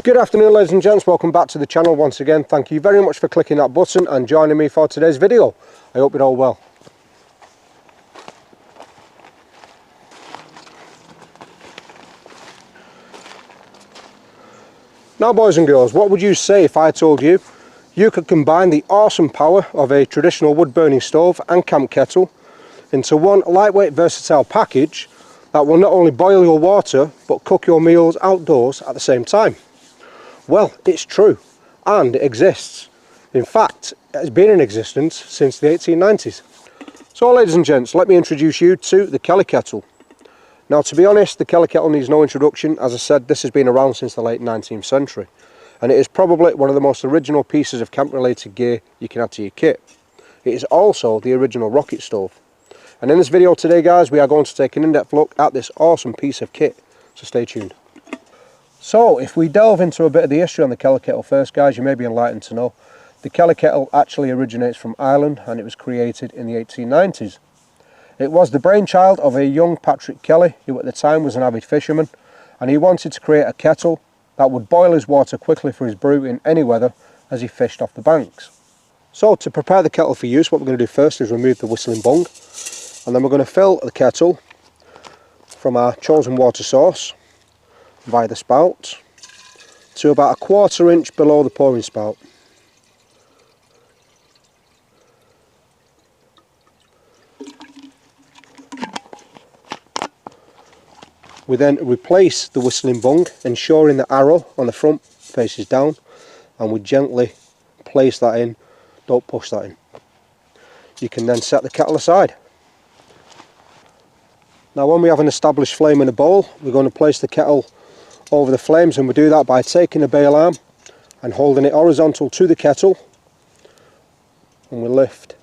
Good afternoon ladies and gents, welcome back to the channel once again. Thank you very much for clicking that button and joining me for today's video. I hope you're all well. Now boys and girls, what would you say if I told you you could combine the awesome power of a traditional wood burning stove and camp kettle into one lightweight versatile package that will not only boil your water but cook your meals outdoors at the same time? Well, it's true, and it exists. In fact, it has been in existence since the 1890s. So ladies and gents, let me introduce you to the Kettle. Now to be honest, the Kettle needs no introduction. As I said, this has been around since the late 19th century. And it is probably one of the most original pieces of camp related gear you can add to your kit. It is also the original rocket stove. And in this video today guys, we are going to take an in-depth look at this awesome piece of kit. So stay tuned. So if we delve into a bit of the history on the Kettle first guys, you may be enlightened to know the Kettle actually originates from Ireland and it was created in the 1890s. It was the brainchild of a young Patrick Kelly, who at the time was an avid fisherman, and he wanted to create a kettle that would boil his water quickly for his brew in any weather as he fished off the banks. So to prepare the kettle for use, what we're going to do first is remove the whistling bung, and then we're going to fill the kettle from our chosen water source via the spout to about 1/4 inch below the pouring spout. We then replace the whistling bung, ensuring the arrow on the front faces down, and we gently place that in, don't push that in. You can then set the kettle aside. Now when we have an established flame in a bowl, we're going to place the kettle over the flames, and we do that by taking a bail arm and holding it horizontal to the kettle, and we lift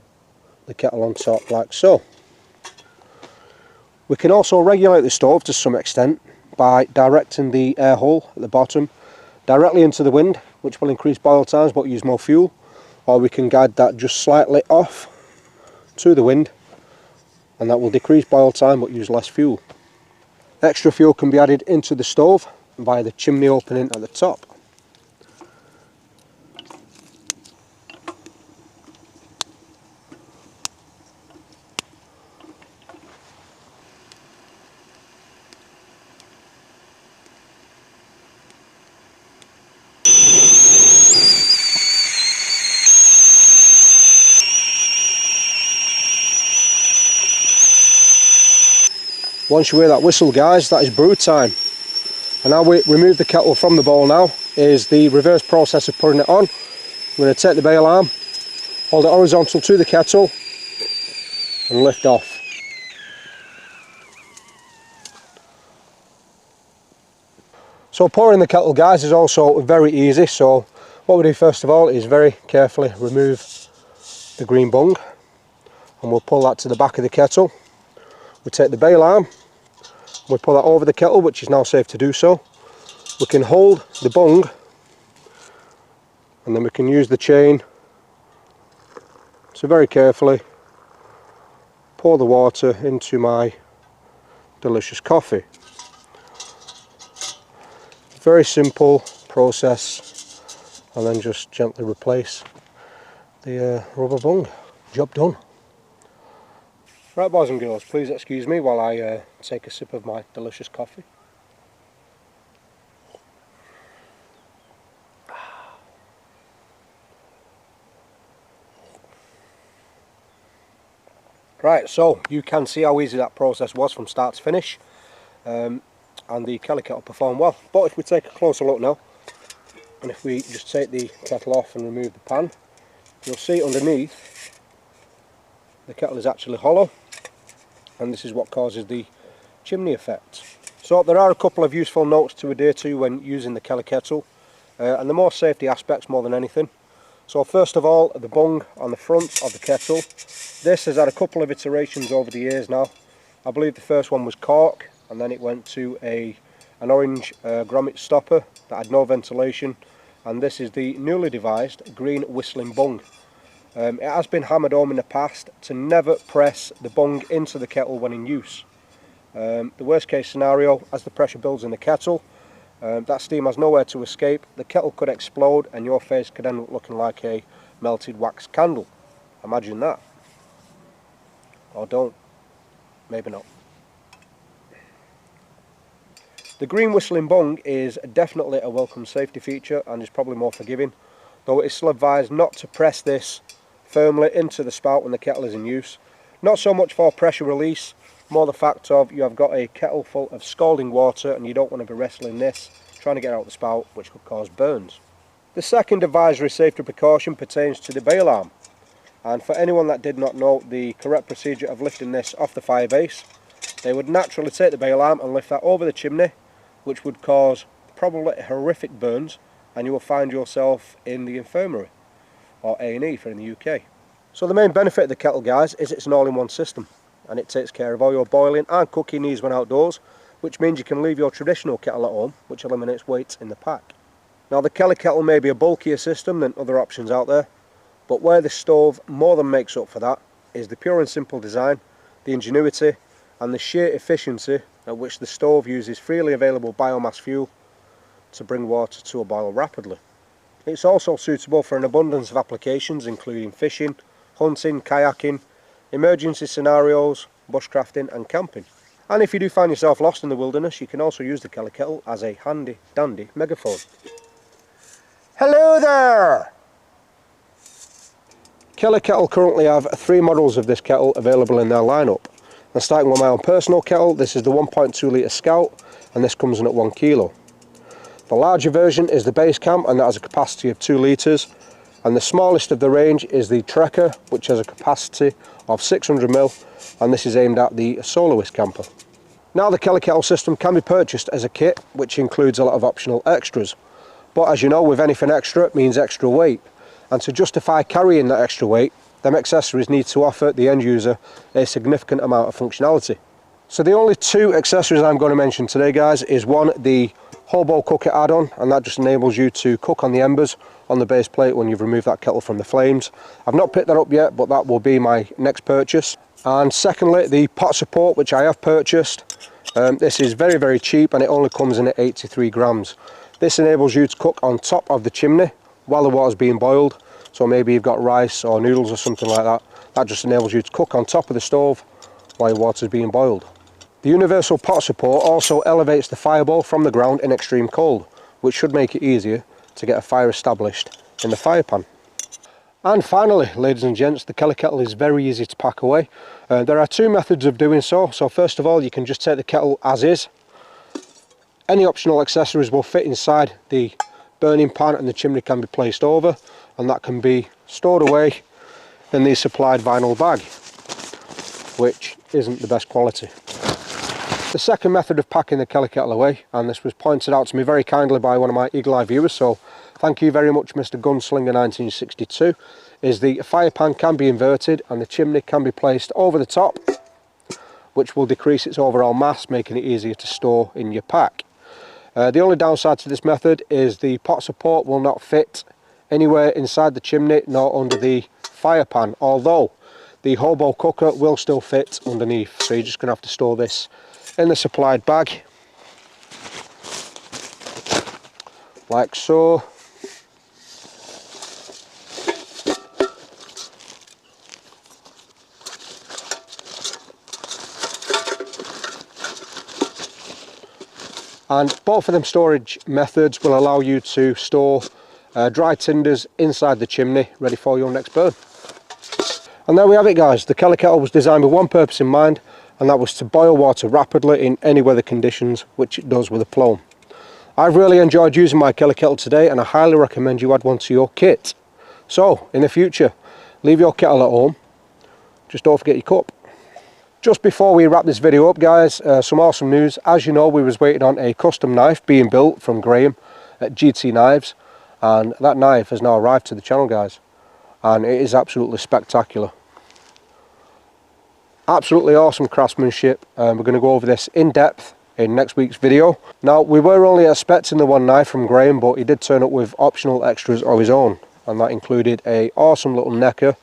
the kettle on top like so. We can also regulate the stove to some extent by directing the air hole at the bottom directly into the wind, which will increase boil times but use more fuel, or we can guide that just slightly off to the wind, and that will decrease boil time but use less fuel. Extra fuel can be added into the stove via the chimney opening at the top. Once you hear that whistle guys, that is brew time. And now we remove the kettle from the bowl. Now is the reverse process of putting it on. I'm going to take the bail arm, hold it horizontal to the kettle and lift off. So pouring the kettle guys is also very easy. So what we do first of all is very carefully remove the green bung, and we'll pull that to the back of the kettle. We take the bail arm, we pull that over the kettle, which is now safe to do so. We can hold the bung, and then we can use the chain to very carefully pour the water into my delicious coffee. Very simple process, and then just gently replace the rubber bung. Job done. Right boys and girls, please excuse me while I take a sip of my delicious coffee. Right, so you can see how easy that process was from start to finish, and the Kettle performed well. But if we take a closer look now, and if we just take the kettle off and remove the pan, you'll see underneath the kettle is actually hollow, and this is what causes the chimney effect. So there are a couple of useful notes to adhere to when using the Kettle, and the more safety aspects more than anything. So first of all, the bung on the front of the kettle. This has had a couple of iterations over the years now. I believe the first one was cork, and then it went to an orange grommet stopper that had no ventilation, and this is the newly devised green whistling bung. It has been hammered home in the past to never press the bung into the kettle when in use. The worst case scenario, as the pressure builds in the kettle, That steam has nowhere to escape. The kettle could explode and your face could end up looking like a melted wax candle. Imagine that. Or don't. Maybe not. The green whistling bung is definitely a welcome safety feature and is probably more forgiving, though it is still advised not to press this firmly into the spout when the kettle is in use. Not so much for pressure release, more the fact of you have got a kettle full of scalding water and you don't want to be wrestling this, trying to get out the spout, which could cause burns. The second advisory safety precaution pertains to the bail arm. And for anyone that did not know the correct procedure of lifting this off the fire base, they would naturally take the bail arm and lift that over the chimney, which would cause probably horrific burns, and you will find yourself in the infirmary, or A&E for in the UK. So the main benefit of the kettle, guys, is it's an all-in-one system, and it takes care of all your boiling and cooking needs when outdoors, which means you can leave your traditional kettle at home, which eliminates weight in the pack. Now the Kelly kettle may be a bulkier system than other options out there, but where the stove more than makes up for that is the pure and simple design, the ingenuity and the sheer efficiency at which the stove uses freely available biomass fuel to bring water to a boil rapidly. It's also suitable for an abundance of applications including fishing, hunting, kayaking, emergency scenarios, bushcrafting and camping. And if you do find yourself lost in the wilderness, you can also use the Kelly kettle as a handy dandy megaphone. Hello there! Kelly kettle currently have 3 models of this kettle available in their lineup. And starting with my own personal kettle, this is the 1.2 litre Scout, and this comes in at 1 kilo. The larger version is the base camp, and that has a capacity of 2 litres, and the smallest of the range is the Trekker, which has a capacity of 600 ml, and this is aimed at the soloist camper. Now the Kelly kettle system can be purchased as a kit, which includes a lot of optional extras, but as you know, with anything extra it means extra weight, and to justify carrying that extra weight, them accessories need to offer the end user a significant amount of functionality. So the only 2 accessories I'm going to mention today, guys, is one, the hobo cooker add-on, and that just enables you to cook on the embers on the base plate when you've removed that kettle from the flames. I've not picked that up yet, but that will be my next purchase. And secondly, the pot support, which I have purchased. This is very, very cheap, and it only comes in at 83 grams. This enables you to cook on top of the chimney while the water's being boiled. So maybe you've got rice or noodles or something like that. That just enables you to cook on top of the stove while your water's being boiled. The universal pot support also elevates the fireball from the ground in extreme cold, which should make it easier to get a fire established in the fire pan. And finally, ladies and gents, the Kelly kettle is very easy to pack away. There are 2 methods of doing so. So first of all, you can just take the kettle as is. Any optional accessories will fit inside the burning pan, and the chimney can be placed over, and that can be stored away in the supplied vinyl bag, which isn't the best quality. The second method of packing the Kelly kettle away, and this was pointed out to me very kindly by one of my eagle eye viewers, so thank you very much Mr Gunslinger 1962, is the fire pan can be inverted and the chimney can be placed over the top, which will decrease its overall mass, making it easier to store in your pack. The only downside to this method is the pot support will not fit anywhere inside the chimney nor under the fire pan, although the hobo cooker will still fit underneath, so you're just going to have to store this in the supplied bag like so. And both of them storage methods will allow you to store dry tinders inside the chimney ready for your next burn. And there we have it, guys. The Kelly kettle was designed with one purpose in mind, and that was to boil water rapidly in any weather conditions, which it does with a plum. I've really enjoyed using my Kelly kettle today, and I highly recommend you add one to your kit. So in the future, leave your kettle at home, just don't forget your cup. Just before we wrap this video up, guys, some awesome news. As you know, we was waiting on a custom knife being built from Graham at GT Knives, and that knife has now arrived to the channel, guys, and it is absolutely spectacular. Absolutely awesome craftsmanship. We're going to go over this in depth in next week's video. Now, we were only expecting the one knife from Graham, but he did turn up with optional extras of his own, and that included a awesome little necker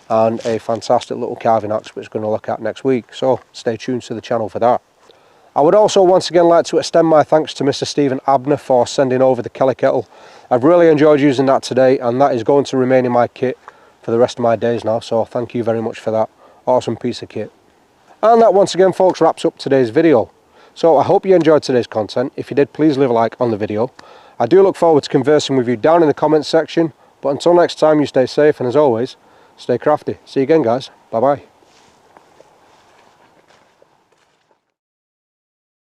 and a fantastic little carving axe, which we're going to look at next week, so stay tuned to the channel for that. I would also once again like to extend my thanks to Mr. Stephen Abner for sending over the Kettle. I've really enjoyed using that today, and that is going to remain in my kit for the rest of my days now, so thank you very much for that. Awesome piece of kit. And that once again, folks, wraps up today's video. So I hope you enjoyed today's content. If you did, please leave a like on the video. I do look forward to conversing with you down in the comments section, but until next time, you stay safe, and as always, stay crafty. See you again, guys. Bye bye.